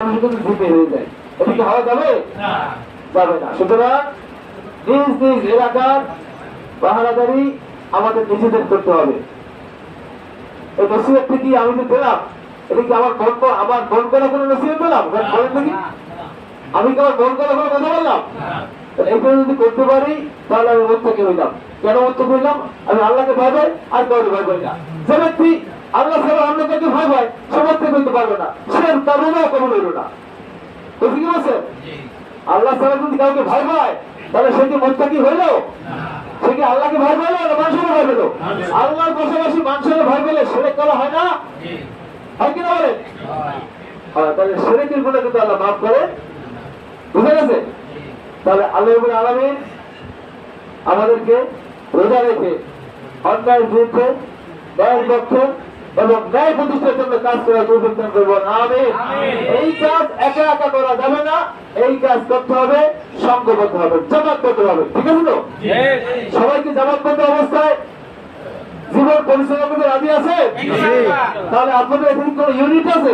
হয়ে যায়, এটা কি হওয়া যাবে? যাবে না। সুতরাং নিজ নিজ এলাকার পাহারাদারি আমাদের নিজেদের করতে হবে। এই নসিহতটি কি আমি যে পেলাম, এটা কি আমার মন করা কোনো নসিহত পেলাম? বলেন নাকি আমি কি আমার মন করা কোনো কথা বললাম? এইগুলো যদি করতে পারি তাহলে আমি মোত্তাকি হইলাম। কেন মোত্তাকি হইলাম? আমি আল্লাহকে ভয় পাই আর কাউকে ভয় পাই না। যে ব্যক্তি আল্লাহ ছাড়া অন্য কাউকে ভয় পায় সে মোত্তাকি হইতে পারবে না, সে তবে না কবুল হইল না। তো কি বলছে? আল্লাহ ছাড়া যদি কাউকে ভয় পায় তাহলে সে কি মোত্তাকি হইল? সে কি আল্লাহকে ভয় পেল না মানুষের ভয় পেল? আল্লাহর পাশাপাশি মানুষের ভয় পেলে শিরক করা হয় না? হয় কিনা বলে? হ্যাঁ, তাহলে শিরকের গুণে কিন্তু আল্লাহ মাফ করে। বুঝে গেছে? তাহলে আল্লাহ রাব্বুল আলামিন আমাদেরকে রোজা রেখে অন্যায়ের বিরুদ্ধে ন্যায়ের পক্ষে এবং ন্যায় প্রতিষ্ঠার জন্য কাজ করার তৌফিক দান করুন। আমিন। এই কাজ একা একা করা যাবে না, এই কাজ করতে হবে সংঘবদ্ধ হবে, জামাতবদ্ধ হবে। ঠিক আছে তো? সবাইকে জামাতবদ্ধ অবস্থায় জীবন পরিচালনা করতে রাজি আছে? তাহলে আপনাদের এখানে কোন ইউনিট আছে?